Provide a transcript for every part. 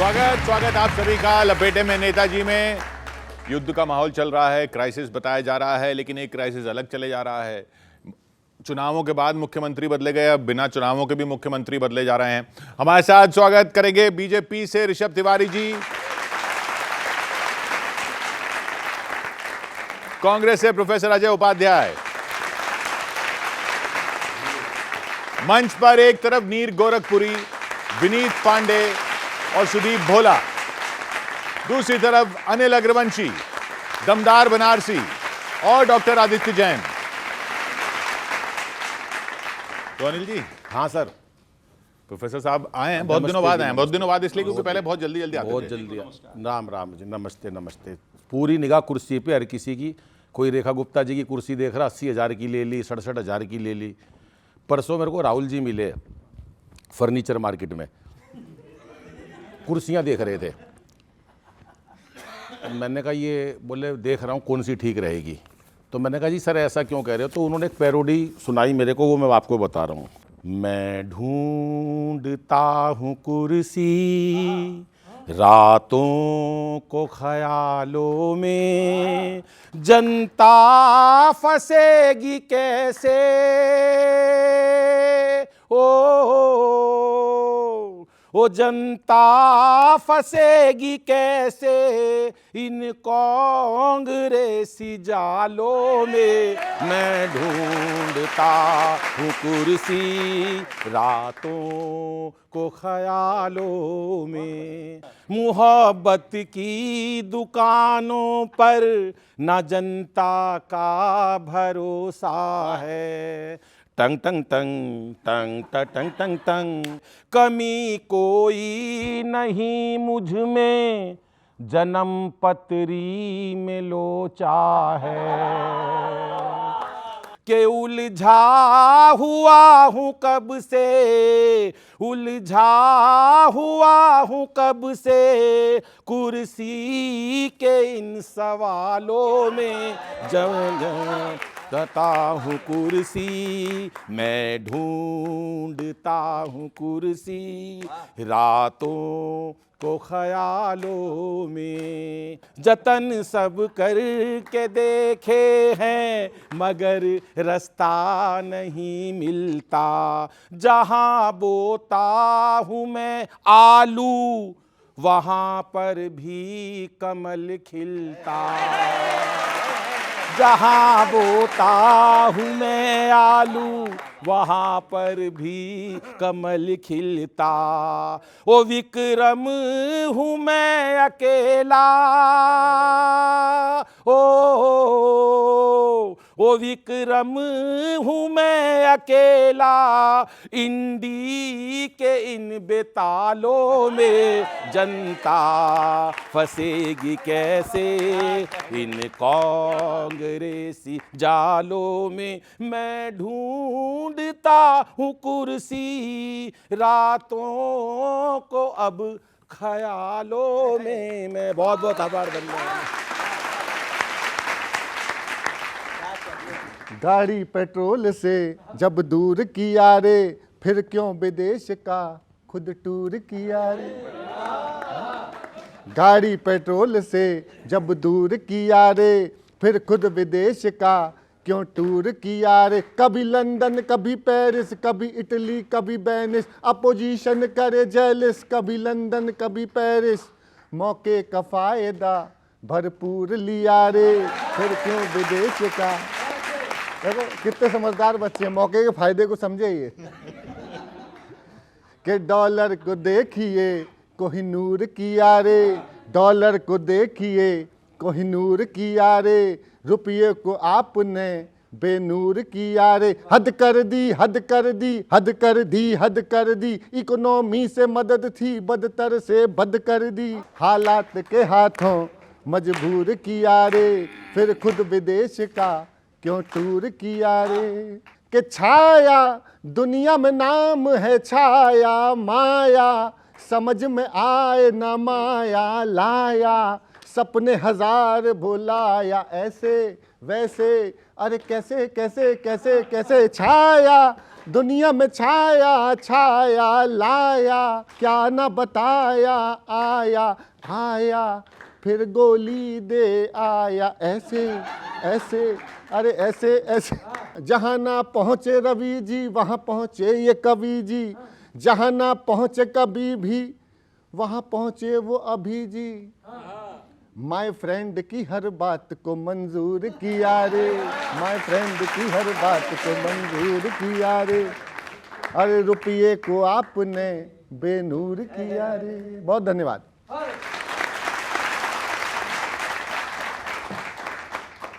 स्वागत आप सभी का लपेटे में नेताजी में। युद्ध का माहौल चल रहा है, क्राइसिस बताया जा रहा है, लेकिन एक क्राइसिस अलग चले जा रहा है। चुनावों के बाद मुख्यमंत्री बदले गए, अब बिना चुनावों के भी मुख्यमंत्री बदले जा रहे हैं। हमारे साथ स्वागत करेंगे बीजेपी से ऋषभ तिवारी जी, कांग्रेस से प्रोफेसर अजय उपाध्याय, मंच पर एक तरफ नीर गोरखपुरी, विनीत पांडे और सुदीप भोला, दूसरी तरफ अनिल अग्रवंशी, दमदार बनारसी और डॉक्टर आदित्य जैन। तो अनिल जी। हाँ सर। प्रोफेसर साहब आए हैं, बहुत दिनों बाद आए हैं। बहुत दिनों बाद इसलिए क्योंकि पहले बहुत जल्दी आते थे। बहुत जल्दी। राम राम जी, नमस्ते नमस्ते। पूरी निगाह कुर्सी पे हर किसी की। कोई रेखा गुप्ता जी की कुर्सी देख रहा, 80,000 की ले ली, 67,000 की ले ली। परसों मेरे को राहुल जी मिले फर्नीचर मार्केट में, कुर्सियां देख रहे थे। मैंने कहा ये, बोले देख रहा हूँ कौन सी ठीक रहेगी। तो मैंने कहा जी सर ऐसा क्यों कह रहे हो। तो उन्होंने एक पैरोडी सुनाई मेरे को, वो मैं आपको बता रहा हूँ। मैं ढूंढता हूँ कुर्सी रातों को ख्यालों में, जनता फंसेगी कैसे ओ जनता फंसेगी कैसे इन कांग्रेसी जालों में। मैं ढूंढता हूँ कुर्सी रातों को ख्यालों में। मोहब्बत की दुकानों पर न जनता का भरोसा है। टंग टंग टंग टंग टंग टंग टंग, कमी कोई नहीं मुझ में, जन्म पत्री में लोचा है। के उलझा हुआ हूँ कब से, उलझा हुआ हूँ कब से, कुर्सी के इन सवालों में। जब ढूंढता हूँ कुर्सी, मैं ढूंढता हूँ कुर्सी रातों को ख्यालों में। जतन सब करके देखे हैं मगर रास्ता नहीं मिलता। जहाँ बोता हूँ मैं आलू वहाँ पर भी कमल खिलता। जहाँ बोता हूँ मैं आलू वहाँ पर भी कमल खिलता। ओ विक्रम हूँ मैं अकेला, ओ विक्रम हूँ मैं अकेला, इंडी के इन बेतालों में। जनता फंसेगी कैसे इन कांग्रेसी जालों में। मैं ढूंढता हूँ कुर्सी रातों को अब ख्यालों में। मैं बहुत बहुत आभार बन रहा हूँ। गाड़ी पेट्रोल से जब दूर किया रे, फिर क्यों विदेश का खुद टूर किया रे। गाड़ी पेट्रोल से जब दूर किया रे, फिर खुद विदेश का क्यों टूर किया रे। कभी लंदन कभी पेरिस, कभी इटली कभी वेनिस, अपोजिशन करे जेलिस। कभी लंदन कभी पेरिस, मौके का फायदा भरपूर लिया रे, फिर क्यों विदेश का। देखो कितने समझदार बच्चे हैं, मौके के फायदे को समझे ये। कि डॉलर को देखिए कोहिनूर किया रे, डॉलर को देखिए कोहिनूर किया रे, रुपये को आपने बेनूर किया रे। हद कर दी हद कर दी हद कर दी हद कर दी, इकोनॉमी से मदद थी बदतर से बद कर दी। हालात के हाथों मजबूर किया रे, फिर खुद विदेश का क्यों टूर किया रे। कि छाया दुनिया में नाम है छाया, माया समझ में आए ना माया लाया। सपने हजार भुलाया ऐसे वैसे अरे कैसे कैसे कैसे कैसे छाया दुनिया में, छाया छाया लाया, क्या न बताया, आया आया फिर गोली दे आया, ऐसे ऐसे अरे ऐसे ऐसे। जहाँ ना पहुँचे रवि जी वहाँ पहुँचे ये कवि जी, जहाँ ना पहुँचे कभी भी वहाँ पहुँचे वो अभी जी। माय फ्रेंड की हर बात को मंजूर किया रे, माय फ्रेंड की हर बात को मंजूर किया रे, अरे रुपये को आपने बेनूर किया रे। बहुत धन्यवाद।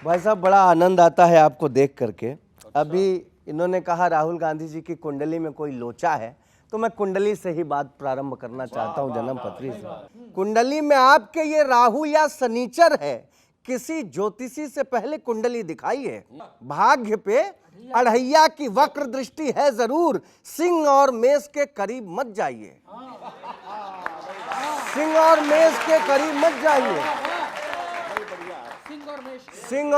भाई साहब, बड़ा आनंद आता है आपको देख करके। अभी इन्होंने कहा राहुल गांधी जी की कुंडली में कोई लोचा है, तो मैं कुंडली से ही बात प्रारंभ करना चाहता हूं, जन्म पत्री से। कुंडली में आपके ये राहु या शनिचर है, किसी ज्योतिषी से पहले कुंडली दिखाई है। भाग्य पे अढ़ैया की वक्र दृष्टि है जरूर, सिंह और मेष के करीब मत जाइए, सिंह और मेष के करीब मत जाइए। सिंह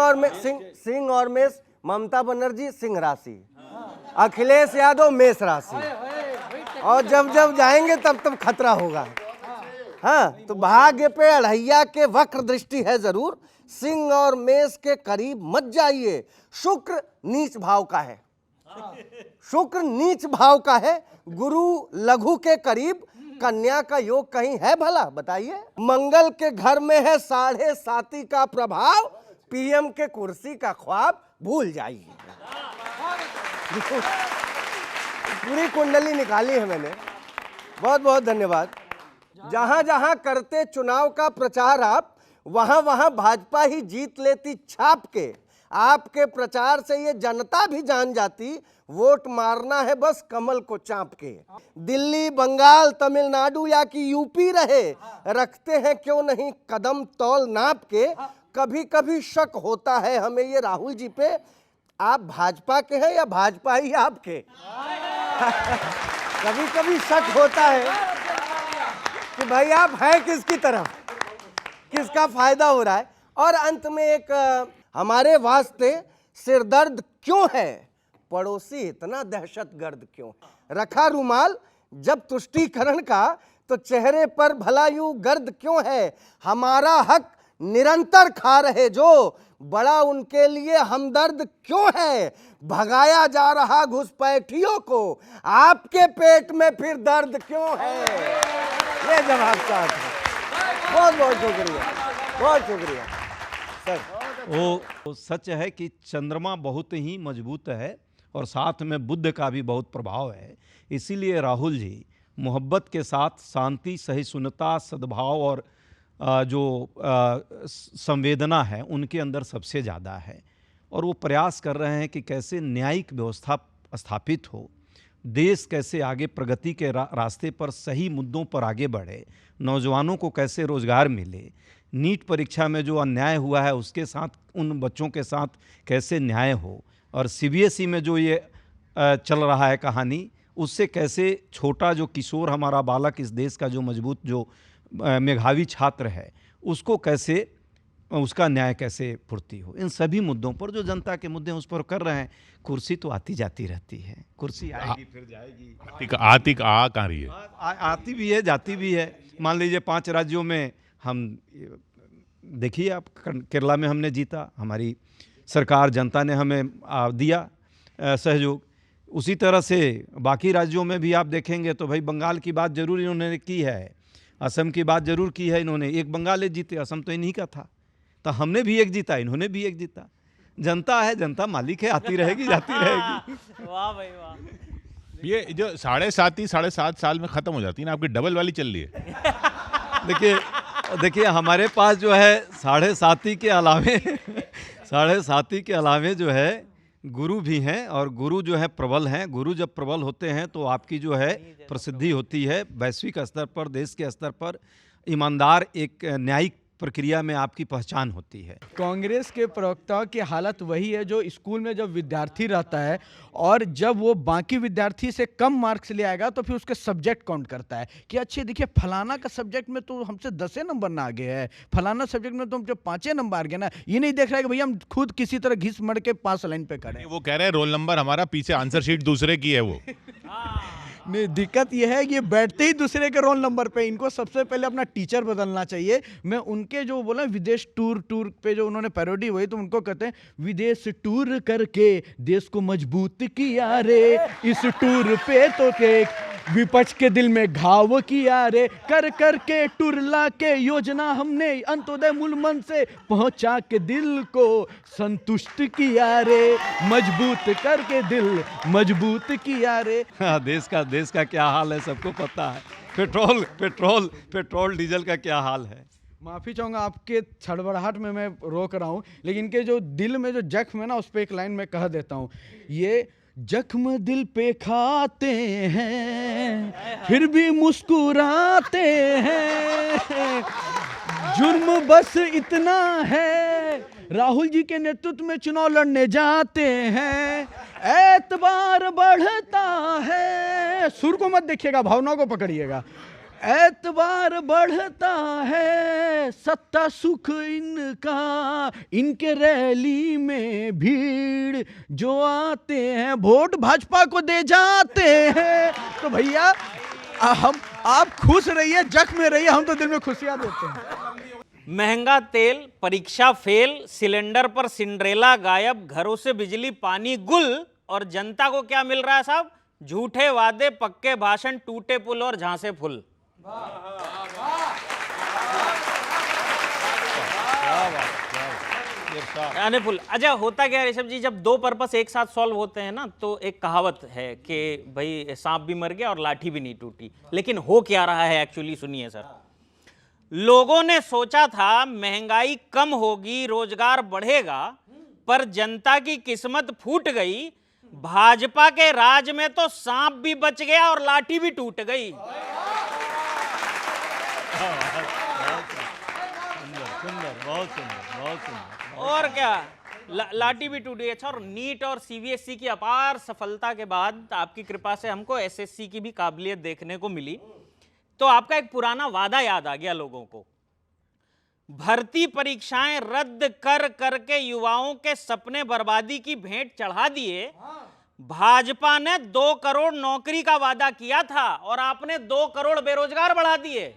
और मेष, ममता बनर्जी सिंह राशि, अखिलेश यादव मेष राशि, और जब जब जाएंगे तब तब खतरा होगा। हाँ, तो भाग्य पे अढ़ैया के वक्र दृष्टि है जरूर, सिंह और मेष के करीब मत जाइए। शुक्र नीच भाव का है, शुक्र नीच भाव का है, गुरु लघु के करीब, कन्या का योग कहीं है भला बताइए। मंगल के घर में है 7.5 का प्रभाव, पीएम के कुर्सी का ख्वाब भूल जाइए। पूरी कुंडली निकाली है मैंने, बहुत बहुत धन्यवाद। जहां जहां करते चुनाव का प्रचार आप, वहां वहां भाजपा ही जीत लेती छाप के। आपके प्रचार से ये जनता भी जान जाती, वोट मारना है बस कमल को चाप के। दिल्ली, बंगाल, तमिलनाडु या कि यूपी रहे, रखते हैं क्यों नहीं कदम तौल नाप के। कभी कभी शक होता है हमें ये राहुल जी पे, आप भाजपा के हैं या भाजपा ही आपके। कभी कभी शक होता है कि भाई आप हैं किसकी तरफ, किसका फायदा हो रहा है। और अंत में एक हमारे वास्ते सिरदर्द क्यों है, पड़ोसी इतना दहशतगर्द क्यों। रखा रुमाल जब तुष्टीकरण का, तो चेहरे पर भला यूं गर्द क्यों है। हमारा हक निरंतर खा रहे जो, बड़ा उनके लिए हमदर्द क्यों है। भगाया जा रहा घुसपैठियों को, आपके पेट में फिर दर्द क्यों है। ये जवाब चाहते हैं। बहुत बहुत शुक्रिया, बहुत शुक्रिया सर। वो सच है कि चंद्रमा बहुत ही मजबूत है और साथ में बुध का भी बहुत प्रभाव है। इसीलिए राहुल जी मोहब्बत के साथ शांति, सहिष्णुता, सद्भाव और जो संवेदना है उनके अंदर सबसे ज़्यादा है। और वो प्रयास कर रहे हैं कि कैसे न्यायिक व्यवस्था स्थापित हो, देश कैसे आगे प्रगति के रास्ते पर सही मुद्दों पर आगे बढ़े, नौजवानों को कैसे रोज़गार मिले, नीट परीक्षा में जो अन्याय हुआ है उसके साथ उन बच्चों के साथ कैसे न्याय हो, और सीबीएसई में जो ये चल रहा है कहानी, उससे कैसे छोटा जो किशोर हमारा बालक, इस देश का जो मजबूत जो मेधावी छात्र है, उसको कैसे, उसका न्याय कैसे पूर्ति हो। इन सभी मुद्दों पर जो जनता के मुद्दे हैं उस पर कर रहे हैं। कुर्सी तो आती जाती रहती है, कुर्सी आएगी फिर जाएगी। आती कहाँ रही है? आती भी है, जाती भी है। मान लीजिए 5 राज्यों में हम, देखिए आप, केरला में हमने जीता, हमारी सरकार, जनता ने हमें दिया सहयोग। उसी तरह से बाकी राज्यों में भी आप देखेंगे तो भाई बंगाल की बात जरूर इन्होंने की है, असम की बात जरूर की है इन्होंने। एक बंगाल जीते, असम तो इन्हीं का था, तो हमने भी एक जीता, इन्होंने भी एक जीता। जनता है, जनता मालिक है, आती रहेगी जाती रहेगी। वाह भाई वाह। ये जो 7.5 साल में खत्म हो जाती है ना, आपकी डबल वाली चल रही है। देखिए हमारे पास जो है 7.5 के अलावे 7.5 के अलावे जो है गुरु भी हैं, और गुरु जो है प्रबल हैं। गुरु जब प्रबल होते हैं तो आपकी जो है प्रसिद्धि होती है वैश्विक स्तर पर, देश के स्तर पर। ईमानदार एक न्यायिक प्रक्रिया में आपकी पहचान होती है। कांग्रेस के प्रवक्ताओं की हालत वही है जो स्कूल में जब विद्यार्थी रहता है और जब वो बाकी विद्यार्थी से कम मार्क्स ले आएगा तो फिर उसके सब्जेक्ट काउंट करता है कि अच्छे देखिए फलाना का सब्जेक्ट में तो हमसे 10 नंबर ना आगे है, फलाना सब्जेक्ट में तो हमसे 5 नंबर आ गए ना। ये नहीं देख रहा है कि भैया हम खुद किसी तरह घिस मड़ के 5 लाइन पे करें। वो कह रहे हैं रोल नंबर हमारा, पीछे आंसर शीट दूसरे की है वो। नहीं, दिक्कत यह है कि ये बैठते ही दूसरे के रोल नंबर पे, इनको सबसे पहले अपना टीचर बदलना चाहिए। मैं उनके जो बोला विदेश टूर पे जो उन्होंने पैरोडी हुई तो उनको कहते हैं विदेश टूर करके देश को मजबूत किया रे, इस टूर पे तो के विपक्ष के दिल में घाव किया रे, कर कर के टुरला के योजना हमने अंत्योदय मूल मन से पहुंचा के दिल को संतुष्ट किया रे, मजबूत करके दिल मजबूत किया रे। हाँ, देश का क्या हाल है सबको पता है। पेट्रोल डीजल का क्या हाल है। माफ़ी चाहूँगा आपके छड़बड़ाहट में मैं रोक रहा हूँ, लेकिन इनके जो दिल में जो जख्म है ना उस पर एक लाइन में कह देता हूँ। ये जख्म दिल पे खाते हैं फिर भी मुस्कुराते हैं, जुर्म बस इतना है राहुल जी के नेतृत्व में चुनाव लड़ने जाते हैं, एतबार बढ़ता है, सुर को मत देखिएगा भावना को पकड़िएगा, एतबार बढ़ता है, सत्ता सुख इनका, इनके रैली में भीड़ जो आते हैं वोट भाजपा को दे जाते हैं। तो भैया हम आप खुश रहिए, जख्म में रहिए, हम तो दिल में खुशियां देते हैं। महंगा तेल, परीक्षा फेल, सिलेंडर पर सिंड्रेला गायब, घरों से बिजली पानी गुल, और जनता को क्या मिल रहा है साहब? झूठे वादे, पक्के भाषण, टूटे पुल और झांसे फुल। फुल। अच्छा, होता क्या है ऋषभ जी, जब दो पर्पस एक साथ सॉल्व होते हैं ना तो एक कहावत है कि भाई सांप भी मर गया और लाठी भी नहीं टूटी। लेकिन हो क्या रहा है एक्चुअली, सुनिए सर। लोगों ने सोचा था महंगाई कम होगी, रोजगार बढ़ेगा, पर जनता की किस्मत फूट गई। भाजपा के राज में तो सांप भी बच गया और लाठी भी टूट गई। बहुत सुंदर। और क्या, लाठी भी टूट गई। अच्छा, और नीट और सीबीएसई की अपार सफलता के बाद आपकी कृपा से हमको एसएससी की भी काबिलियत देखने को मिली। तो आपका एक पुराना वादा याद आ गया लोगों को। भर्ती परीक्षाएं रद्द कर करके युवाओं के सपने बर्बादी की भेंट चढ़ा दिए। भाजपा ने 2 करोड़ नौकरी का वादा किया था और आपने 2 करोड़ बेरोजगार बढ़ा दिए।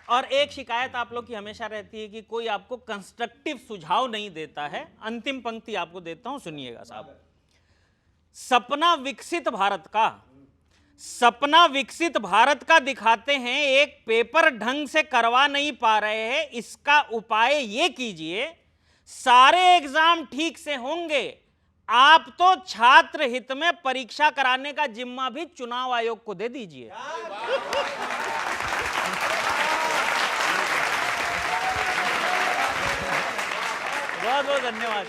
और एक शिकायत आप लोग की हमेशा रहती है कि कोई आपको कंस्ट्रक्टिव सुझाव नहीं देता है। अंतिम पंक्ति आपको देता हूं, सुनिएगा साहब। सपना विकसित भारत का दिखाते हैं, एक पेपर ढंग से करवा नहीं पा रहे हैं, इसका उपाय ये कीजिए, सारे एग्जाम ठीक से होंगे। आप तो छात्र हित में परीक्षा कराने का जिम्मा भी चुनाव आयोग को दे दीजिए। बहुत बहुत धन्यवाद।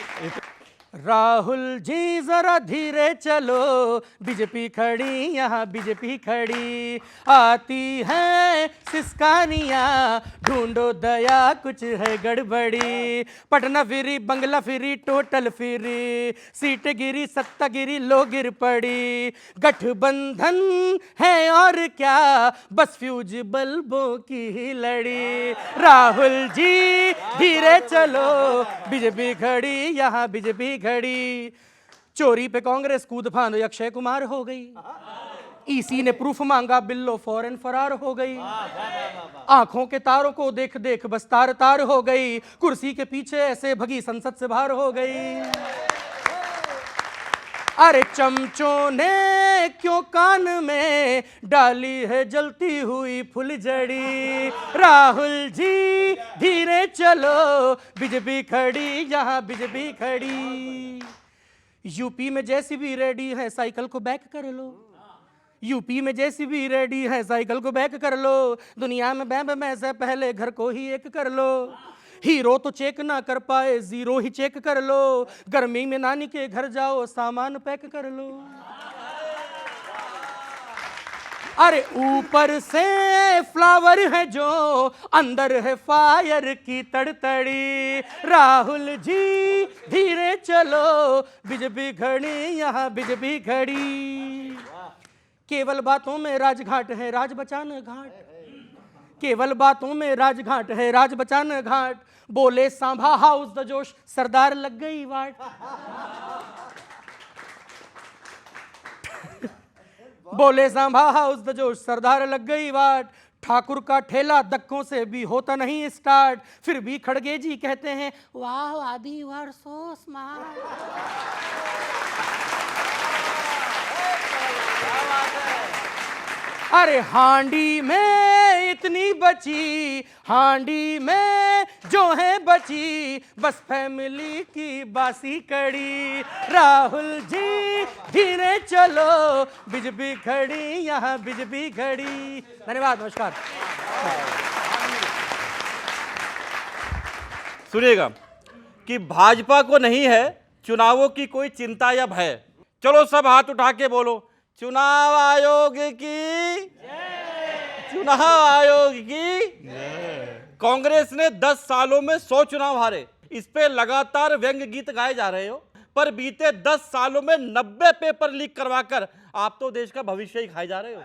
राहुल जी जरा धीरे चलो, बीजेपी खड़ी यहाँ बीजेपी खड़ी, आती है सिस्कानियाँ, ढूंढो दया कुछ है गड़बड़ी, पटना फिरी बंगला फिरी टोटल फिरी, सीट गिरी सत्ता गिरी लो गिर पड़ी, गठबंधन है और क्या बस फ्यूज बल्बों की ही लड़ी, राहुल जी धीरे चलो, बीजेपी खड़ी यहाँ बीजेपी घड़ी। चोरी पे कांग्रेस कूद फांद अक्षय कुमार हो गई, ईसी ने प्रूफ मांगा बिल्लो फौरन फरार हो गई, आंखों के तारों को देख देख बस तार तार हो गई, कुर्सी के पीछे ऐसे भगी संसद से बाहर हो गई। अरे चमचों ने क्यों कान में डाली है जलती हुई फुलझड़ी, राहुल जी धीरे चलो, बीजेपी खड़ी यहाँ बीजेपी खड़ी। यूपी में जेसीबी रेडी है साइकिल को बैक कर लो, यूपी में जेसीबी रेडी है साइकिल को बैक कर लो, दुनिया में बैम में से पहले घर को ही एक कर लो, हीरो तो चेक ना कर पाए जीरो ही चेक कर लो, गर्मी में नानी के घर जाओ सामान पैक कर लो। अरे ऊपर से फ्लावर है जो अंदर है फायर की तड़तड़ी। राहुल जी धीरे चलो, बीजेपी खड़ी यहाँ बीजेपी खड़ी। केवल बातों में राजघाट है राज बचान घाट, केवल बातों में राजघाट है राज बचान घाट। बोले सांभा हाउस द जोश, सरदार लग गई वाट। बोले सांभा हाउस द जोश, सरदार लग गई वाट। ठाकुर का ठेला धक्कों से भी होता नहीं स्टार्ट, फिर भी खड़गे जी कहते हैं वाह आदि यू आर सो स्मार्ट। अरे हांडी में इतनी बची, हांडी में जो है बची, बस फैमिली की बासी कड़ी। राहुल जी धीरे चलो, बीजेपी खड़ी यहाँ बीजेपी खड़ी। धन्यवाद, नमस्कार। सुनिएगा कि भाजपा को नहीं है चुनावों की कोई चिंता या भय। चलो सब हाथ उठा के बोलो, चुनाव आयोग की, चुनाव आयोग की। कांग्रेस ने 10 सालों में 100 चुनाव हारे, इस पे लगातार व्यंग गीत गाए जा रहे हो, पर बीते 10 सालों में 90 पेपर लीक करवाकर आप तो देश का भविष्य ही खाए जा रहे हो।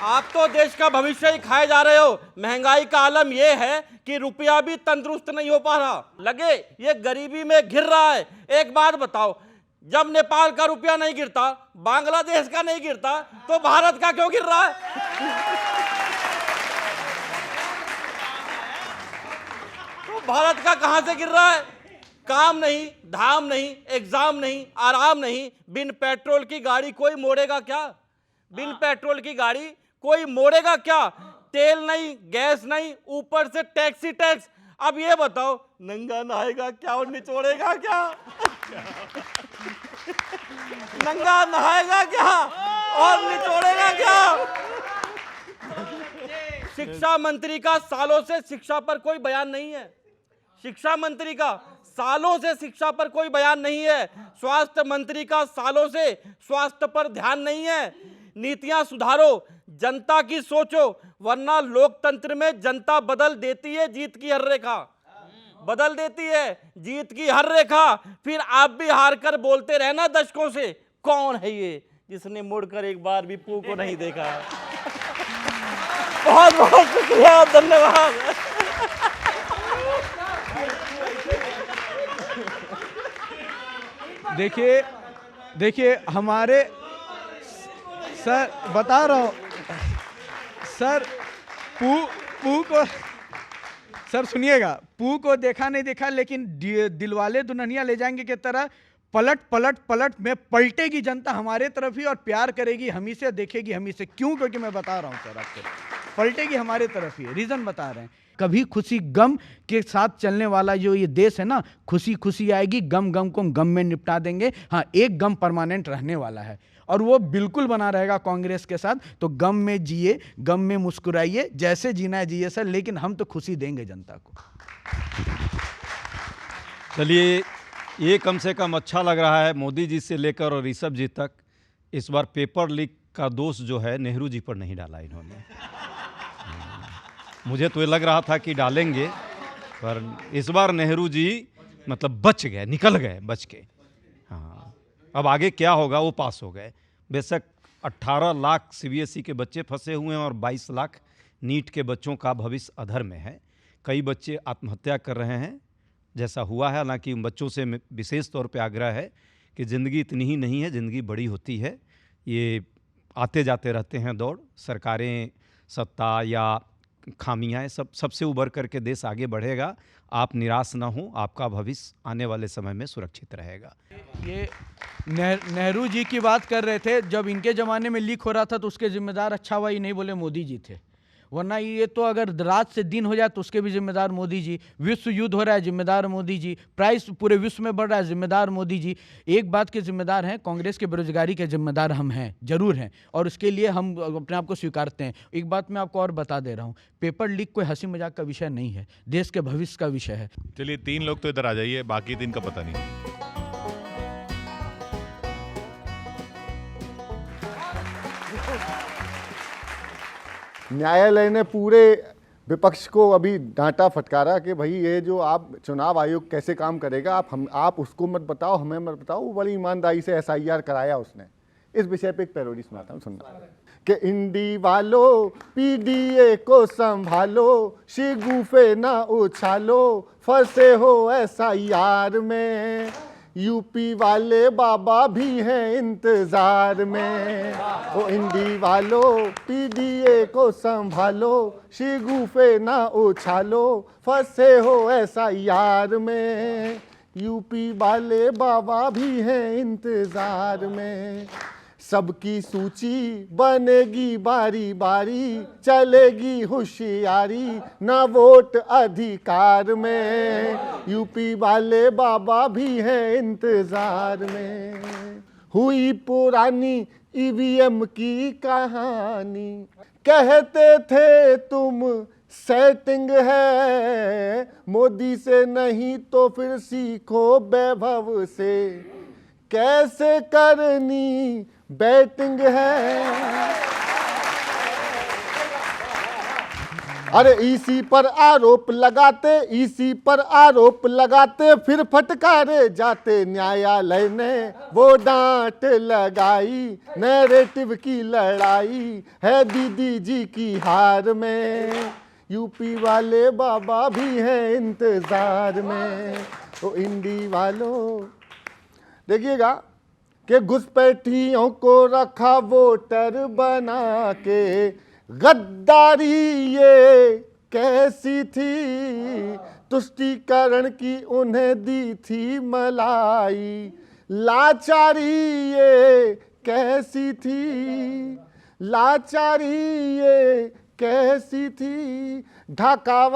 आप तो देश का भविष्य ही खाए जा रहे हो। महंगाई का आलम यह है कि रुपया भी तंदुरुस्त नहीं हो पा रहा, लगे ये गरीबी में घिर रहा है। एक बात बताओ, जब नेपाल का रुपया नहीं गिरता, बांग्लादेश का नहीं गिरता, तो भारत का क्यों गिर रहा है? तो भारत का कहां से गिर रहा है? काम नहीं, धाम नहीं, एग्जाम नहीं, आराम नहीं। बिन पेट्रोल की गाड़ी कोई मोड़ेगा क्या? बिन पेट्रोल की गाड़ी कोई मोड़ेगा क्या? तेल नहीं, गैस नहीं, ऊपर से टैक्सी टैक्स। अब ये बताओ, नंगा नहाएगा क्या और निचोड़ेगा क्या? नंगा नहाएगा क्या और निचोड़ेगा क्या? शिक्षा मंत्री का सालों से शिक्षा पर कोई बयान नहीं है। शिक्षा मंत्री का सालों से शिक्षा पर कोई बयान नहीं है। स्वास्थ्य मंत्री का सालों से स्वास्थ्य पर ध्यान नहीं है। नीतियां सुधारो, जनता की सोचो, वरना लोकतंत्र में जनता बदल देती है जीत की हर रेखा, बदल देती है जीत की हर रेखा। फिर आप भी हार कर बोलते रहना दशकों से, कौन है ये जिसने मुड़कर एक बार भी पू को नहीं देखा। बहुत बहुत शुक्रिया, धन्यवाद। देखिए हमारे सर, बता रहा हूँ सर, पू को, सर सुनिएगा, पू को देखा नहीं देखा, लेकिन दिलवाले दुल्हनिया ले जाएंगे की तरह पलट पलट पलट में पलटेगी जनता हमारे तरफ ही, और प्यार करेगी हम ही से, देखेगी हम ही से। क्यों? क्योंकि मैं बता रहा हूँ सर आपको, पलटेगी हमारे तरफ ही। रीजन बता रहे हैं। कभी खुशी गम के साथ चलने वाला जो ये देश है ना, खुशी खुशी आएगी, गम गम को गम में निपटा देंगे। हाँ, एक गम परमानेंट रहने वाला है, और वो बिल्कुल बना रहेगा कांग्रेस के साथ। तो गम में जिए, गम में मुस्कुराइए, जैसे जीना है जिए सर, लेकिन हम तो खुशी देंगे जनता को। चलिए, ये कम से कम अच्छा लग रहा है। मोदी जी से लेकर और ऋषभ जी तक इस बार पेपर लीक का दोष जो है नेहरू जी पर नहीं डाला इन्होंने। मुझे तो ये लग रहा था कि डालेंगे, पर इस बार नेहरू जी मतलब बच गए, निकल गए बच के। हाँ, अब आगे क्या होगा, वो पास हो गए। बेशक 18 लाख सीबीएसई के बच्चे फंसे हुए हैं और 22 लाख नीट के बच्चों का भविष्य अधर में है। कई बच्चे आत्महत्या कर रहे हैं, जैसा हुआ है। हालांकि उन बच्चों से विशेष तौर पे आग्रह है कि ज़िंदगी इतनी ही नहीं है, ज़िंदगी बड़ी होती है। ये आते जाते रहते हैं दौड़, सरकारें, सत्ता या खामियाँ, सबसे उबर करके देश आगे बढ़ेगा। आप निराश ना हो, आपका भविष्य आने वाले समय में सुरक्षित रहेगा। ये नेहरू जी की बात कर रहे थे, जब इनके ज़माने में लीक हो रहा था तो उसके जिम्मेदार अच्छा हुआ ये नहीं बोले मोदी जी थे, वरना ये तो अगर रात से दिन हो जाए तो उसके भी जिम्मेदार मोदी जी। विश्व युद्ध हो रहा है, जिम्मेदार मोदी जी। प्राइस पूरे विश्व में बढ़ रहा है, जिम्मेदार मोदी जी। एक बात के जिम्मेदार हैं, कांग्रेस के बेरोजगारी के जिम्मेदार हम हैं, जरूर हैं, और उसके लिए हम अपने आप को स्वीकारते हैं। एक बात मैं आपको और बता दे रहा हूँ, पेपर लीक कोई हंसी मजाक का विषय नहीं है, देश के भविष्य का विषय है। चलिए 3 लोग तो इधर आ जाइए, बाकी 3 का पता नहीं। न्यायालय ने पूरे विपक्ष को अभी डांटा फटकारा कि भाई ये जो आप चुनाव आयोग कैसे काम करेगा, आप उसको मत बताओ, हमें मत बताओ। वो बड़ी ईमानदारी से SIR कराया उसने। इस विषय पे एक पैरोडी सुनाता हूँ, सुनना कि इंडी वालों PDA को संभालो, शिगुफे ना उछालो, फंसे हो SIR में, यूपी वाले बाबा भी हैं इंतजार में। ओ इंडी वालों PDA को संभालो, शिगुफे ना उछालो, फंसे हो SIR में, यूपी वाले बाबा भी हैं इंतजार में। सबकी सूची बनेगी बारी बारी, चलेगी होशियारी ना वोट अधिकार में, यूपी वाले बाबा भी हैं इंतजार में। हुई पुरानी EVM की कहानी, कहते थे तुम सेटिंग है, मोदी से नहीं तो फिर सीखो वैभव से, कैसे करनी बैटिंग है। अरे इसी पर आरोप लगाते फिर फटकारे जाते, न्यायालय ने वो डांट लगाई, नैरेटिव की लड़ाई है दीदी जी की हार में, यूपी वाले बाबा भी हैं इंतजार में। तो इंडी वालों देखिएगा कि घुसपैठियों को रखा वोटर बना के, गद्दारी ये कैसी थी, तुष्टीकरण की उन्हें दी थी मलाई, लाचारी ये कैसी थी, लाचारी ये कैसी थी। ढाका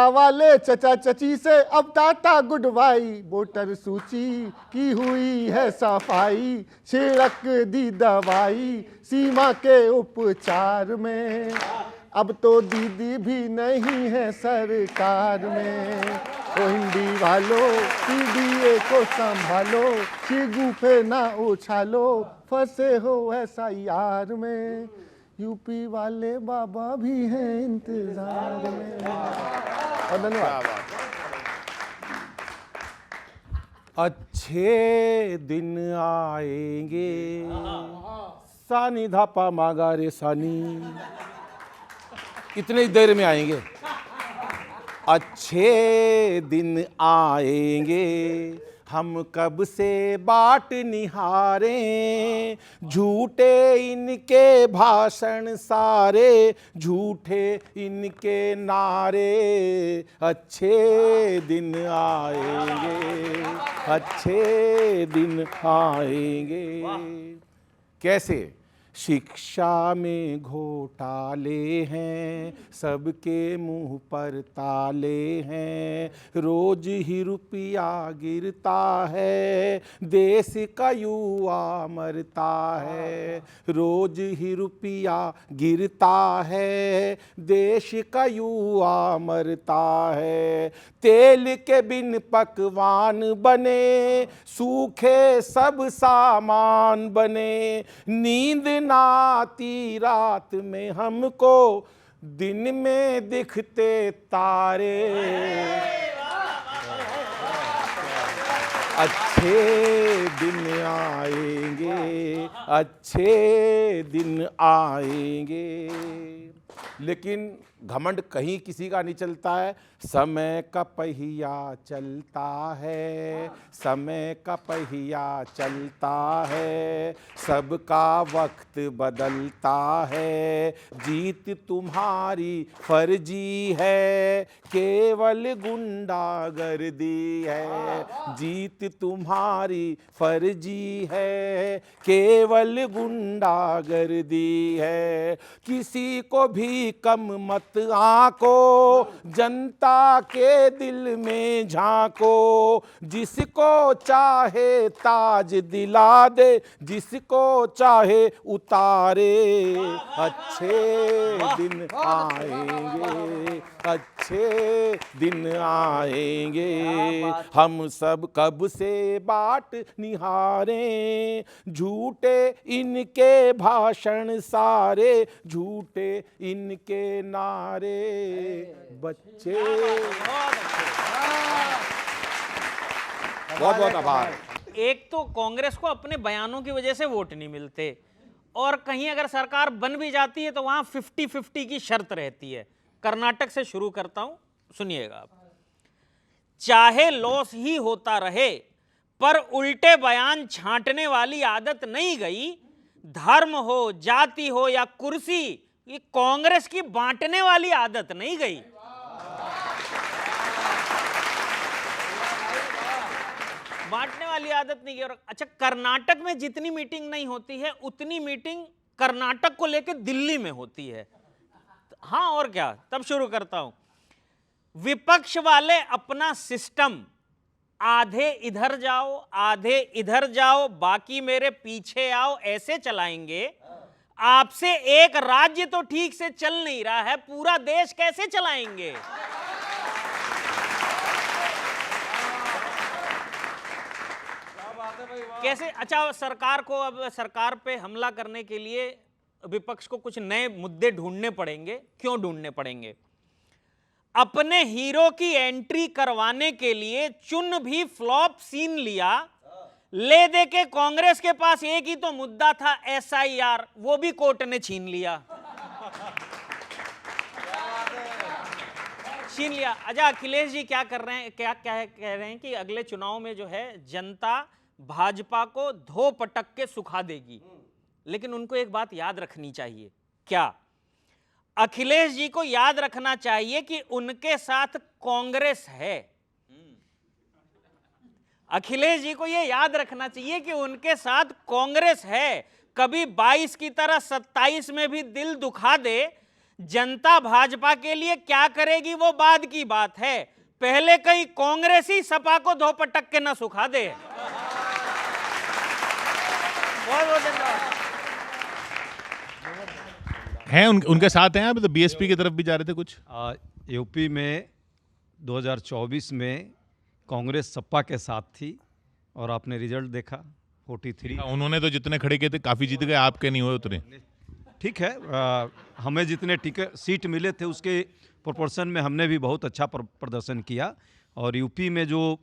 वाले चचा चची से अब टाटा गुड बाई, वोटर सूची की हुई है सफाई, छिड़क दी दवाई सीमा के उपचार में, अब तो दीदी भी नहीं है सरकार में। ओ हिंदी वालों PDA को संभालो, शिगुफे ना उछालो, फंसे हो SIR में, यूपी वाले बाबा भी हैं इंतजार में। और धन्यवाद। अच्छे दिन आएंगे, सानी धापा मागा रे सानी, इतने ही देर में आएंगे। अच्छे दिन आएंगे, हम कब से बाट निहारें, झूठे इनके भाषण सारे, झूठे इनके नारे, अच्छे दिन आएंगे, अच्छे दिन आएंगे। कैसे? शिक्षा में घोटाले हैं, सबके मुंह पर ताले हैं, रोज ही रुपया गिरता है, देश का युवा मरता है, रोज ही रुपया गिरता है, देश का युवा मरता है। तेल के बिन पकवान बने, सूखे सब सामान बने, नींद ना आती रात में हमको, दिन में दिखते तारे, अच्छे दिन आएंगे, अच्छे दिन आएंगे। लेकिन घमंड कहीं किसी का नहीं चलता है। समय का पहिया चलता है, समय का पहिया चलता है, सबका वक्त बदलता है, जीत तुम्हारी फर्जी है, केवल गुंडागर्दी है, जीत तुम्हारी फर्जी है, केवल गुंडागर्दी है। किसी को भी कम मत आंको, जनता के दिल में झांको, जिसको चाहे ताज दिला दे, जिसको चाहे उतारे, अच्छे दिन आएंगे, अच्छे दिन आएंगे, हम सब कब से बाट निहारें, झूठे इनके भाषण सारे, झूठे इनके नारे, बच्चे। बहुत बहुत आभार। एक तो कांग्रेस को अपने बयानों की वजह से वोट नहीं मिलते, और कहीं अगर सरकार बन भी जाती है तो वहां 50-50 की शर्त रहती है। कर्नाटक से शुरू करता हूं, सुनिएगा आप। चाहे लॉस ही होता रहे पर उल्टे बयान छांटने वाली आदत नहीं गई। धर्म हो, जाति हो या कुर्सी, ये कांग्रेस की बांटने वाली आदत नहीं गई। बांटने वाली आदत नहीं गई। और अच्छा, कर्नाटक में जितनी मीटिंग नहीं होती है उतनी मीटिंग कर्नाटक को लेकर दिल्ली में होती है। हाँ, और क्या। तब शुरू करता हूं। विपक्ष वाले अपना सिस्टम आधे इधर जाओ आधे इधर जाओ बाकी मेरे पीछे आओ ऐसे चलाएंगे। आपसे एक राज्य तो ठीक से चल नहीं रहा है, पूरा देश कैसे चलाएंगे? कैसे? अच्छा, सरकार को, अब सरकार पे हमला करने के लिए विपक्ष को कुछ नए मुद्दे ढूंढने पड़ेंगे। क्यों ढूंढने पड़ेंगे? अपने हीरो की एंट्री करवाने के लिए चुन भी फ्लॉप सीन लिया। ले दे के कांग्रेस के पास एक ही तो मुद्दा था, SIR, वो भी कोर्ट ने छीन लिया। छीन लिया। अच्छा, अखिलेश जी क्या कर रहे हैं, क्या क्या कह रहे हैं कि अगले चुनाव में जो है जनता भाजपा को धो पटक के सुखा देगी। लेकिन उनको एक बात याद रखनी चाहिए। क्या? अखिलेश जी को याद रखना चाहिए कि उनके साथ कांग्रेस है। अखिलेश जी को यह याद रखना चाहिए कि उनके साथ कांग्रेस है। कभी 22 की तरह 27 में भी दिल दुखा दे, जनता भाजपा के लिए क्या करेगी वो बाद की बात है। पहले कहीं कांग्रेस ही सपा को धो पटक के ना सुखा दे। बहुत बहुत धन्यवाद। हैं उनके साथ हैं। अभी तो BSP की तरफ भी जा रहे थे कुछ। यूपी में 2024 में कांग्रेस सपा के साथ थी और आपने रिजल्ट देखा 43। उन्होंने तो जितने खड़े किए थे काफी जीत गए, आपके नहीं हुए उतने। ठीक है, हमें जितने टिकट सीट मिले थे उसके प्रोपोर्शन में हमने भी बहुत अच्छा प्रदर्शन किया। और यूपी में जो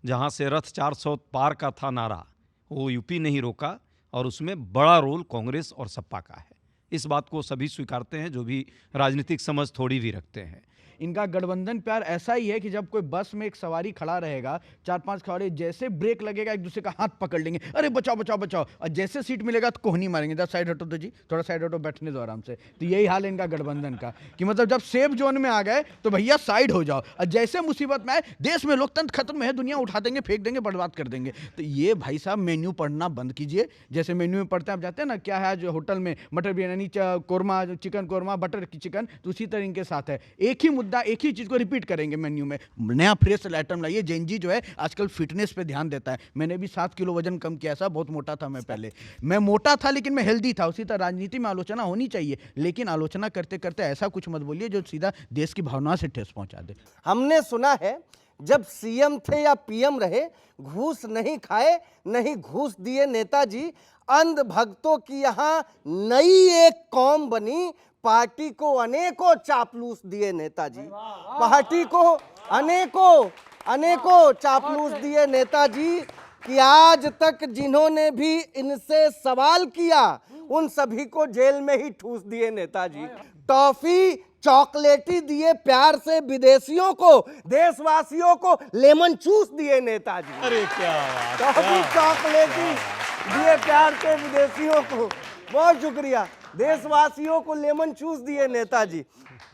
जहां से रथ 400 पार का था नारा, वो यूपी नहीं रोका, और उसमें बड़ा रोल कांग्रेस और सपा का है। इस बात को सभी स्वीकारते हैं जो भी राजनीतिक समझ थोड़ी भी रखते हैं। इनका गठबंधन प्यार ऐसा ही है कि जब कोई बस में एक सवारी खड़ा रहेगा, 4-5 खड़े, जैसे ब्रेक लगेगा एक दूसरे का हाथ पकड़ लेंगे, अरे बचाओ बचाओ बचाओ, और जैसे सीट मिलेगा तो कोहनी मारेंगे, जब साइड हटो तो जी, थोड़ा साइड हटो, बैठने दो आराम से। तो यही हाल है इनका गठबंधन का कि मतलब जब सेफ जोन में आ गए तो भैया साइड हो जाओ, और जैसे मुसीबत में आए, देश में लोकतंत्र खत्म है, दुनिया उठा देंगे, फेंक देंगे, बर्बाद कर देंगे। तो ये भाई साहब मेन्यू पढ़ना बंद कीजिए। जैसे मेन्यू में पढ़ते हैं, आप जाते हैं ना, क्या है जो होटल में, मटर biryani, korma, chicken korma, butter chicken, तो उसी तरह इनके साथ है। एक ही मुद्दा, एक ही चीज को रिपीट करेंगे मेन्यू में। नया फ्रेश आइटम लाइए। जेनजी जो है आजकल फिटनेस पे ध्यान देता है। मैंने भी 7 किलो वजन कम किया। ऐसा बहुत मोटा था मैं पहले, मैं मोटा था लेकिन मैं हेल्दी था। उसी तरह राजनीति में आलोचना होनी चाहिए, लेकिन आलोचना करते करते ऐसा कुछ मत बोलिए जो सीधा देश की भावना से ठेस पहुंचा दे। हमने सुना है जब सीएम थे या पीएम रहे, घूस नहीं खाए, नहीं घूस दिए नेताजी। अंध भक्तों की यहाँ नई एक कौम बनी। पार्टी को अनेकों चापलूस दिए नेताजी, पार्टी को अनेकों चापलूस दिए नेताजी, कि आज तक जिन्होंने भी इनसे सवाल किया उन सभी को जेल में ही ठूस दिए नेताजी। टॉफी चॉकलेटी दिए प्यार से विदेशियों को, देशवासियों को लेमन चूस दिए नेताजी। अरे क्या बात। टॉफी चॉकलेटी दिए प्यार से विदेशियों को, बहुत शुक्रिया। देशवासियों को लेमन चूस दिए नेताजी।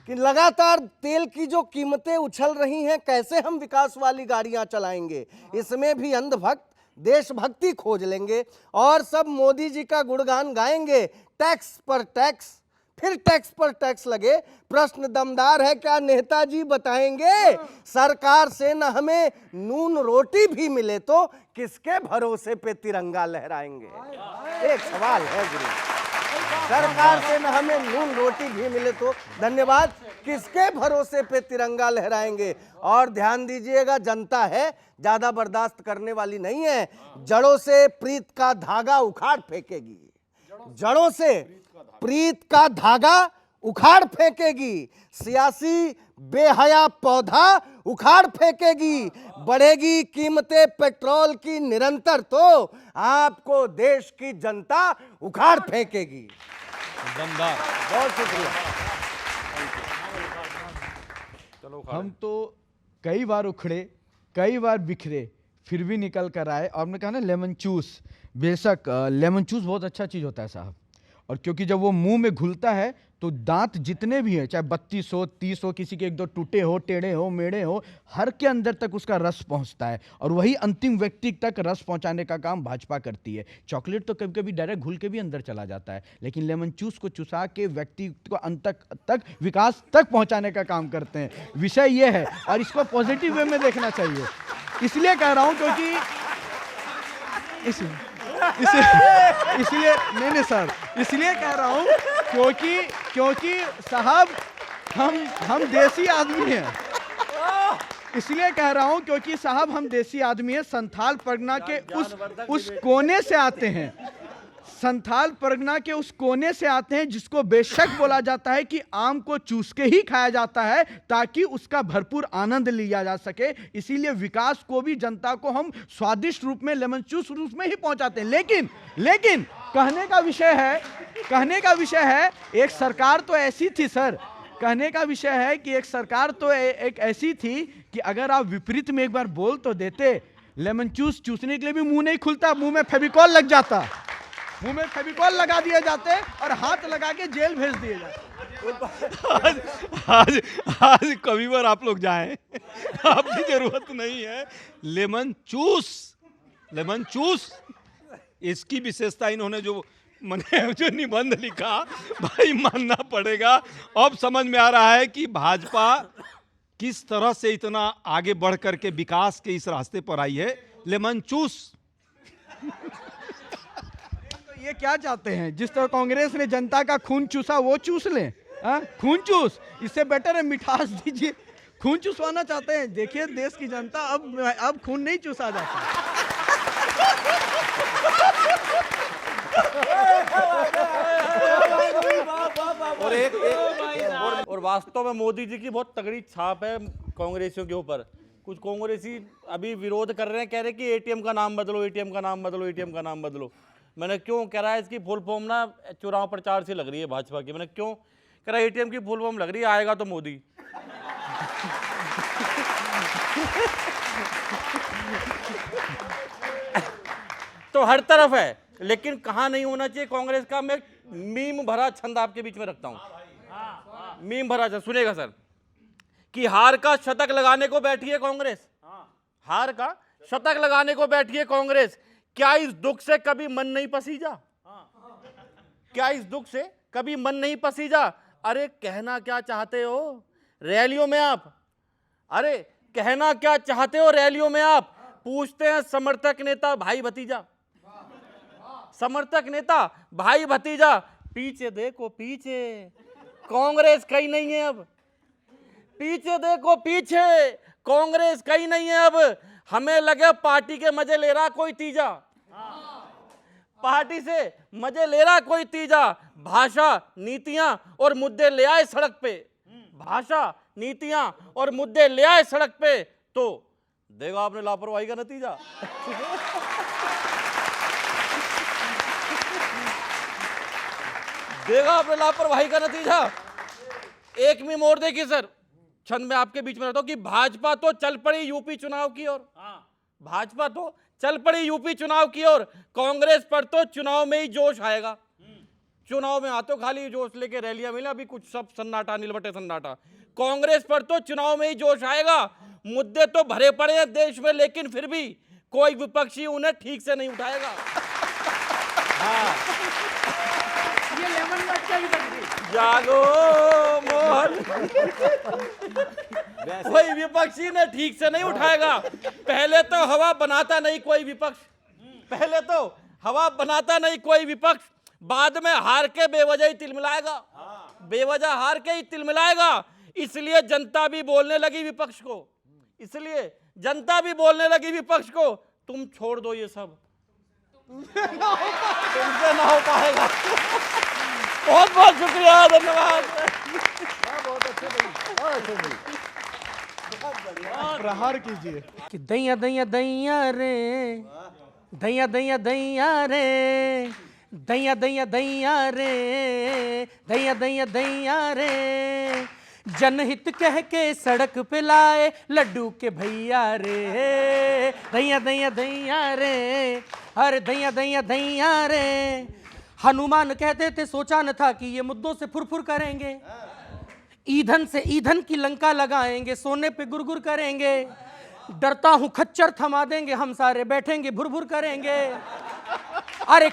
कि लगातार तेल की जो कीमतें उछल रही हैं, कैसे हम विकास वाली गाड़ियां चलाएंगे, इसमें भी अंधभक्त देशभक्ति खोज लेंगे और सब मोदी जी का गुणगान गाएंगे। टैक्स पर टैक्स, फिर टैक्स पर टैक्स लगे। प्रश्न दमदार है, क्या नेताजी बताएंगे? सरकार से न हमें नून रोटी भी मिले तो किसके भरोसे पे तिरंगा लहराएंगे? एक सवाल है गुरु, सरकार से न हमें नून रोटी भी मिले तो। धन्यवाद। किसके भरोसे पे तिरंगा लहराएंगे? और ध्यान दीजिएगा, जनता है, ज्यादा बर्दाश्त करने वाली नहीं है। जड़ों से प्रीत का धागा उखाड़ फेंकेगी, जड़ों से प्रीत का धागा उखाड़ फेंकेगी, सियासी बेहया पौधा उखाड़ फेंकेगी। बढ़ेगी कीमतें पेट्रोल की निरंतर, तो आपको देश की जनता उखाड़ फेंकेगी। दमदार। बहुत शुक्रिया। हम तो कई बार उखड़े, कई बार बिखरे, फिर भी निकल कर आए। और हमने कहा ना लेमन जूस, बेशक लेमन जूस बहुत अच्छा चीज़ होता है साहब। और क्योंकि जब वो मुंह में घुलता है तो दांत जितने भी हैं, चाहे 32 हो, 30 हो, किसी के एक दो टूटे हो, टेढ़े हो, मेढ़े हो, हर के अंदर तक उसका रस पहुंचता है। और वही अंतिम व्यक्ति तक रस पहुंचाने का काम भाजपा करती है। चॉकलेट तो कभी कभी डायरेक्ट घुल के भी अंदर चला जाता है, लेकिन लेमन जूस को चुसा के व्यक्ति को अंत तक विकास तक पहुंचाने का काम करते हैं। विषय ये है, और इसको पॉजिटिव वे में देखना चाहिए। इसलिए कह रहा हूं क्योंकि इसलिए नहीं सर, इसलिए कह रहा हूं क्योंकि साहब हम देसी आदमी हैं। इसलिए कह रहा हूं क्योंकि साहब हम देसी आदमी हैं। संथाल परगना के उस कोने से आते हैं, संथाल परगना के उस कोने से आते हैं जिसको बेशक बोला जाता है कि आम को चूस के ही खाया जाता है ताकि उसका भरपूर आनंद लिया जा सके। इसीलिए विकास को भी, जनता को हम स्वादिष्ट रूप में, लेमन जूस रूप में ही पहुंचाते हैं। लेकिन कहने का विषय है एक सरकार तो ऐसी थी सर, कहने का विषय है कि एक सरकार तो एक ऐसी थी कि अगर आप विपरीत में एक बार बोल तो देते, लेमन जूस चूसने के लिए भी मुंह नहीं खुलता, मुंह में फेविकॉल लग जाता, मुंह में फेविकॉल लगा दिए जाते और हाथ लगा के जेल भेज दिए जाते। आज कभी बार आप लोग जाएं, आपकी जरूरत नहीं है। लेमन चूस इसकी विशेषता इन्होंने जो निबंध लिखा, भाई मानना पड़ेगा। अब समझ में आ रहा है कि भाजपा किस तरह से इतना आगे बढ़ करके विकास के इस रास्ते पर आई है। लेमन चूस ये क्या चाहते हैं? जिस तरह कांग्रेस ने जनता का खून चूसा वो चूस लें? खून चूस, इससे बेटर है मिठास दीजिए। खून चूसवाना चाहते हैं? देखिए देश की जनता, अब खून नहीं चूसा जाता। और वास्तव में मोदी जी की बहुत तगड़ी छाप है कांग्रेसियों के ऊपर। कुछ कांग्रेसी अभी विरोध कर रहे हैं, कह रहे हैं कि एटीएम का नाम बदलो, एटीएम का नाम बदलो, एटीएम का नाम बदलो। मैंने क्यों कह रहा है, इसकी फुल फॉर्म ना चुनाव प्रचार से लग रही है भाजपा की। मैंने क्यों कह रहा है, एटीएम की फुल फॉर्म लग रही है, आएगा तो मोदी। तो हर तरफ है, लेकिन कहाँ नहीं होना चाहिए कांग्रेस का। मैं मीम भरा छंद आपके बीच में रखता हूं, मीम भरा छंद सुनेगा सर, कि हार का शतक लगाने को बैठी है कांग्रेस, हार का शतक लगाने को बैठी है कांग्रेस। क्या इस दुख से कभी मन नहीं पसीजा? क्या इस दुख से कभी मन नहीं पसीजा? अरे कहना क्या चाहते हो रैलियों में आप? अरे कहना क्या चाहते हो रैलियों में आप? पूछते हैं समर्थक नेता भाई भतीजा, समर्थक नेता भाई भतीजा। पीछे देखो पीछे, कांग्रेस कहीं नहीं है अब। पीछे देखो पीछे, कांग्रेस कहीं नहीं है अब। हमें लगे पार्टी के मजे ले रहा कोई तीजा, पार्टी से मजे ले रहा कोई तीजा। भाषा नीतियां और मुद्दे ले आए सड़क पे, भाषा नीतियां और मुद्दे ले आए सड़क पे, तो देगा आपने लापरवाही का नतीजा। देगा आपने लापरवाही का नतीजा। एक मीम और देखिए सर, छंद में आपके बीच में रहता हूं, कि भाजपा तो चल पड़ी यूपी चुनाव की ओर, भाजपा तो चल पड़ी यूपी चुनाव की ओर। कांग्रेस पर तो चुनाव में ही जोश आएगा। चुनाव में आते खाली जोश लेके रैलियां मिले, अभी कुछ सब सन्नाटा, नीलबटे सन्नाटा। कांग्रेस पर तो चुनाव में ही जोश आएगा। मुद्दे तो भरे पड़े हैं देश में, लेकिन फिर भी कोई विपक्षी उन्हें ठीक से नहीं उठाएगा। हाँ, ये लेमन का अच्छा भी जागो मोहन, कोई विपक्षी ने ठीक से नहीं उठाएगा। पहले तो हवा बनाता नहीं कोई विपक्ष, पहले तो हवा बनाता नहीं कोई विपक्ष, बाद में हार के बेवजह ही तिलमिलाएगा, बेवजह हार के ही तिलमिलाएगा। इसलिए जनता भी बोलने लगी विपक्ष को, इसलिए जनता भी बोलने लगी विपक्ष को, तुम छोड़ दो ये सब, तुमसे ना हो पाएगा। बहुत बहुत शुक्रिया, धन्यवाद। प्रहार कीजिए। कि दैया दैया दैया रे, दैया दैया दैया रे, दैया दैया दैया रे, दैया दैया दैया रे, जनहित कह के सड़क पे लाए लड्डू के भैया रे, दैया दैया दैया रे, अरे दैया दैया दैया रे। हनुमान कहते थे सोचा न था कि ये मुद्दों से फुरफुर करेंगे, ईंधन से ईंधन की लंका लगाएंगे, सोने पे गुरगुर करेंगे, डरता हूं खच्चर थमा देंगे, हम सारे बैठेंगे भुर भुर करेंगे। अरे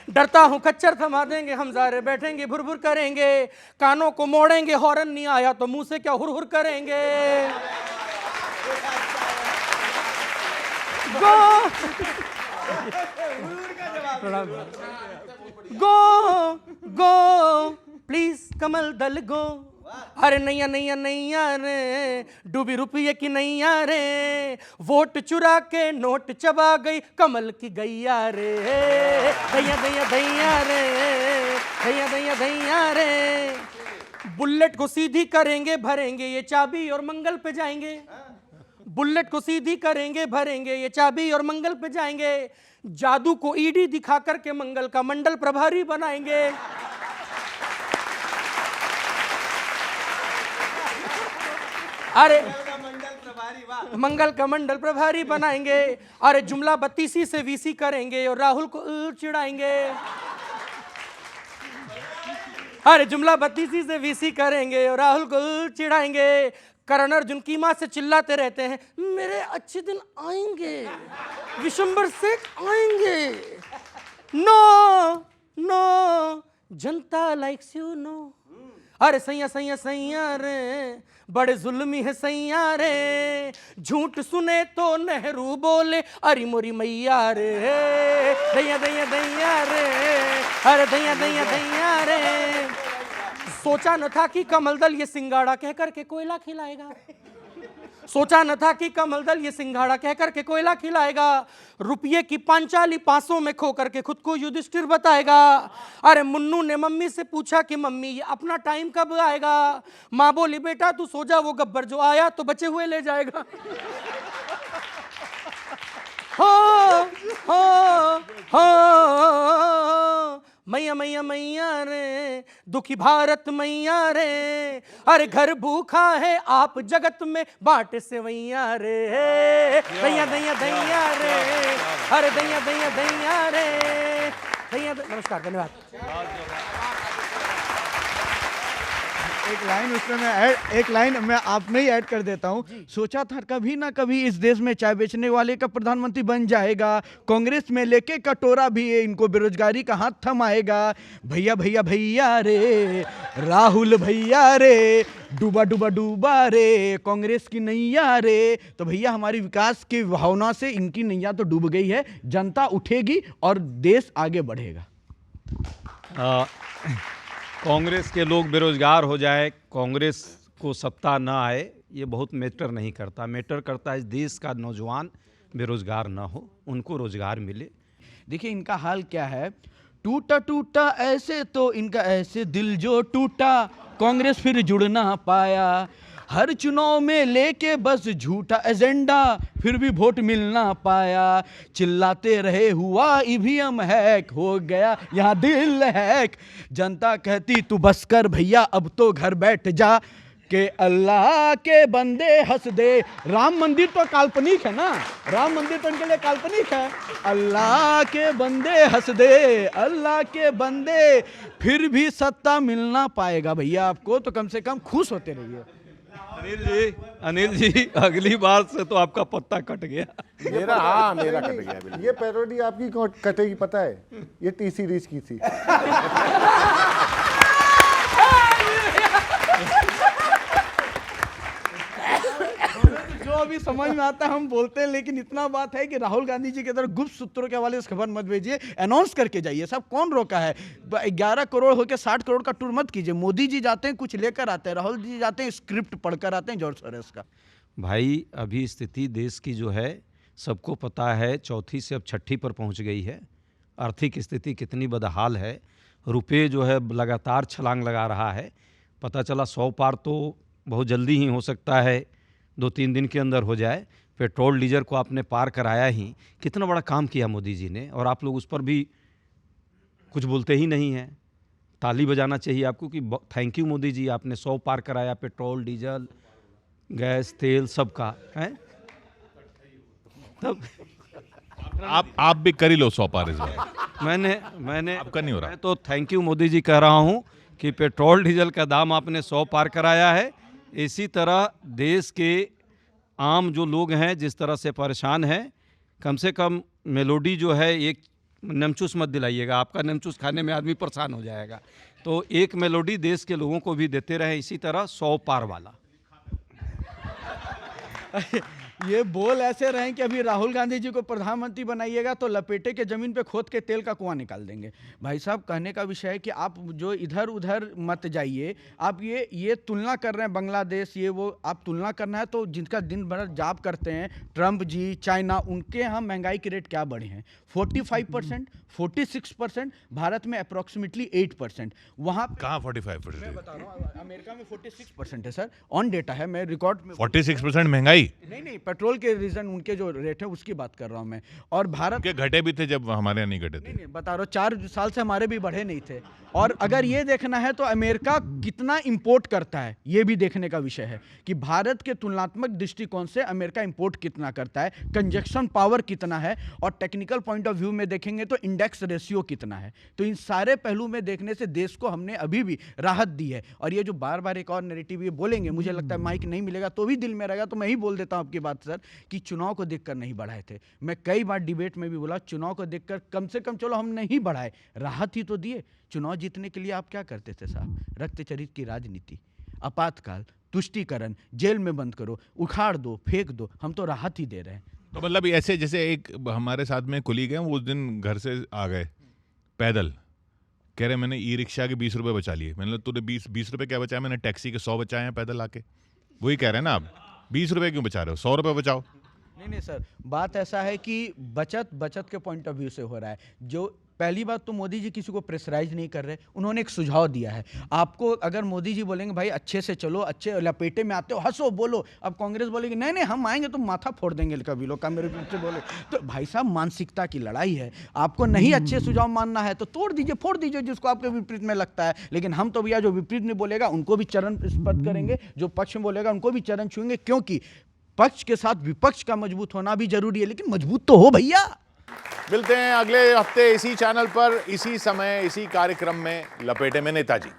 डरता हूं खच्चर थमा देंगे, हम सारे बैठेंगे भुर भुर करेंगे, कानों को मोड़ेंगे, हॉर्न नहीं आया तो मुंह से क्या हुर हुर करेंगे। गो गो गो प्लीज कमल दल गो, अरे नैया नैया नैया रे, डूबी रुपये की नैया रे, वोट चुरा के नोट चबा गई कमल की गैया रे, दैया दैया दैया रे, दैया दैया दैया रे। बुलेट को सीधी करेंगे भरेंगे ये चाबी और मंगल पे जाएंगे, बुलेट को सीधी करेंगे भरेंगे ये चाबी और मंगल पे जाएंगे, जादू को ईडी दिखा करके मंगल का मंडल प्रभारी बनाएंगे। अरे मंगल का मंडल प्रभारी बनाएंगे, अरे जुमला 32 से वीसी करेंगे और राहुल को चिढ़ाएंगे, अरे जुमला 32 से वीसी करेंगे और राहुल को चिढ़ाएंगे। करण अर्जुन की मां से चिल्लाते रहते हैं मेरे अच्छे दिन आएंगे, विशंबर सेठ आएंगे, no no Janata likes you know. अरे सैया सैया सैया रे, बड़े जुल्मी है सैया रे, झूठ सुने तो नेहरू बोले अरे मोरी मैया रे, दैया दैया दैया रे, अरे दैया दैया दैया रे। सोचा न था कि कमल दल ये सिंगाड़ा कह करके कोयला खिलाएगा, सोचा न था कि कमल दल ये सिंगाड़ा कह करके कोयला खिलाएगा, रुपये की पांचाली 500 में खो करके खुद को युधिष्ठिर बताएगा। अरे मुन्नू ने मम्मी से पूछा कि मम्मी ये अपना टाइम कब आएगा, माँ बोली बेटा तू सो जा, वो गब्बर जो आया तो बचे हुए ले जाएगा। हो मैया मैया मैया रे, दुखी भारत मैया रे, अरे घर भूखा है आप जगत में बांट सेवैया रे, दैया दैया दैया रे, अरे दैया दैया दैया रे, दैया। नमस्कार, धन्यवाद। एक लाइन मैं आप में ही ऐड कर देता हूं। सोचा था कभी ना कभी इस देश में चाय बेचने वाले का प्रधानमंत्री बन जाएगा, कांग्रेस में लेके कटोरा भी इनको बेरोजगारी का हाथ थमाएगा। भैया भैया भैया रे, राहुल भैया रे, डूबा डूबा डूबा रे कांग्रेस की नैया रे। तो भैया हमारी विकास की भावना से इनकी नैया तो डूब गई है, जनता उठेगी और देश आगे बढ़ेगा। कांग्रेस के लोग बेरोजगार हो जाए, कांग्रेस को सत्ता ना आए, ये बहुत मैटर नहीं करता। मैटर करता है इस देश का नौजवान बेरोजगार ना हो, उनको रोजगार मिले। देखिए इनका हाल क्या है, टूटा टूटा ऐसे तो इनका ऐसे दिल जो टूटा, कांग्रेस फिर जुड़ ना पाया, हर चुनाव में लेके बस झूठा एजेंडा, फिर भी वोट मिल ना पाया, चिल्लाते रहे हुआ ईवीएम हैक, हो गया यहाँ दिल हैक, जनता कहती तू बस कर भैया अब तो घर बैठ जा, के अल्लाह के बंदे हंस दे। राम मंदिर तो काल्पनिक है ना, राम मंदिर तो इनके लिए काल्पनिक है। अल्लाह के बंदे हंस दे, अल्लाह के बंदे, फिर भी सत्ता मिलना पाएगा भैया आपको, तो कम से कम खुश होते रहिए। अनिल जी अगली बार से तो आपका पत्ता कट गया। मेरा कट गया बिल्कुल। ये पैरोडी आपकी कटेगी पता है, ये टी सीरीज की थी। जो भी समझ में आता है, हम बोलते हैं, लेकिन इतना बात है कि राहुल गांधी जी के तरफ गुप्त सूत्रों के हवाले से खबर मत भेजिए, अनाउंस करके जाइए। सब कौन रोका है? 11 करोड़ होकर 60 करोड़ का टूर मत कीजिए। मोदी जी जाते हैं कुछ लेकर आते हैं, राहुल जी जाते हैं स्क्रिप्ट पढ़कर आते हैं जॉर्ज सोरोस का। भाई अभी स्थिति देश की जो है सबको पता है, चौथी से अब छठी पर पहुंच गई है। आर्थिक स्थिति कितनी बदहाल है, रुपये जो है लगातार छलांग लगा रहा है। पता चला 100 पार तो बहुत जल्दी ही हो सकता है, 2-3 दिन के अंदर हो जाए। पेट्रोल डीजल को आपने पार कराया ही, कितना बड़ा काम किया मोदी जी ने, और आप लोग उस पर भी कुछ बोलते ही नहीं हैं। ताली बजाना चाहिए आपको कि थैंक यू मोदी जी, आपने 100 पार कराया, पेट्रोल डीजल गैस तेल सबका है। तब आप भी कर ही लो 100 पार इस बार। मैंने आपका नहीं हो रहा। मैं तो थैंक यू मोदी जी कह रहा हूं कि पेट्रोल डीजल का दाम आपने 100 पार कराया है। इसी तरह देश के आम जो लोग हैं जिस तरह से परेशान हैं, कम से कम मेलोडी जो है, एक नमचूस मत दिलाइएगा, आपका नमचूस खाने में आदमी परेशान हो जाएगा। तो एक मेलोडी देश के लोगों को भी देते रहें, इसी तरह 100 पार वाला। ये बोल ऐसे रहे कि अभी राहुल गांधी जी को प्रधानमंत्री बनाइएगा तो लपेटे के जमीन पे खोद के तेल का कुआं निकाल देंगे। भाई साहब, कहने का विषय है कि आप जो इधर उधर मत जाइए। आप ये तुलना कर रहे हैं बांग्लादेश, ये वो, आप तुलना करना है तो जिनका दिन भर जॉब करते हैं, ट्रंप जी, चाइना, उनके यहाँ महंगाई के रेट क्या बढ़े हैं? 45%, 46%, भारत में अप्रॉक्सीमेटली 8%। वहाँ कहाँ 45%? बता रहा हूँ, अमेरिका में 46% है सर, ऑन डेटा है, मैं रिकॉर्ड में। 46% महंगाई? नहीं, पेट्रोल के रीजन उनके जो रेट है उसकी बात कर रहा हूं मैं। और भारत के घटे भी थे जब हमारे यहाँ नहीं घटे थे। नहीं, बता रहा हूँ, 4 साल से हमारे भी बढ़े नहीं थे। और अगर ये देखना है तो अमेरिका कितना इंपोर्ट करता है, ये भी देखने का विषय है कि भारत के तुलनात्मक दृष्टिकोण से अमेरिका इंपोर्ट कितना करता है, कंजक्शन पावर कितना है, और टेक्निकल पॉइंट ऑफ व्यू में देखेंगे तो इंडेक्स रेशियो कितना है। तो इन सारे पहलू में देखने से देश को हमने अभी भी राहत दी है। और ये जो बार बार एक और नैरेटिव ये बोलेंगे, मुझे लगता है माइक नहीं मिलेगा तो भी दिल में रहेगा, तो मैं ही बोल देता हूँ आपकी बात सर, कि चुनाव को देखकर नहीं बढ़ाए थे। मैं कई बार डिबेट में भी बोला, चुनाव को देखकर कम से कम चलो हम नहीं बढ़ाए, राहत ही तो दिए। चुनाव जीतने के लिए आप क्या करते थे साहब? रक्तचरित की राजनीति, आपातकाल, तुष्टीकरण, जेल में बंद करो, उखाड़ दो, फेंक दो, हम तो राहत ही दे रहे हैं। तो मतलब ऐसे जैसे एक हमारे साथ में कुलीग हैं, वो उस दिन घर से आ गए पैदल, कह रहे मैंने ई रिक्शा के 20 रुपये बचा लिए। मैंने तूने 20 रुपये क्या बचाया? मैंने टैक्सी के 100 बचाए हैं पैदल आके। वही कह रहे हैं ना आप, 20 रुपये क्यों बचा रहे हो? 100 रुपये बचाओ। नहीं सर, बात ऐसा है कि बचत के पॉइंट ऑफ व्यू से हो रहा है। जो पहली बात तो मोदी जी किसी को प्रेशराइज नहीं कर रहे, उन्होंने एक सुझाव दिया है आपको। अगर मोदी जी बोलेंगे भाई अच्छे से चलो, अच्छे लपेटे में आते हो, हंसो, बोलो, अब कांग्रेस बोलेगी नहीं नहीं हम आएंगे तो माथा फोड़ देंगे कभी लोग का मेरे पीछे बोले। तो भाई साहब, मानसिकता की लड़ाई है। आपको नहीं अच्छे सुझाव मानना है तो तोड़ दीजिए, फोड़ दीजिए जिसको आपके विपरीत में लगता है। लेकिन हम तो भैया जो विपरीत में बोलेगा उनको भी चरण स्पर्श करेंगे, जो पक्ष में बोलेगा उनको भी चरण छुएंगे, क्योंकि पक्ष के साथ विपक्ष का मजबूत होना भी जरूरी है, लेकिन मजबूत तो हो भैया। मिलते हैं अगले हफ्ते इसी चैनल पर, इसी समय, इसी कार्यक्रम में लपेटे में नेताजी।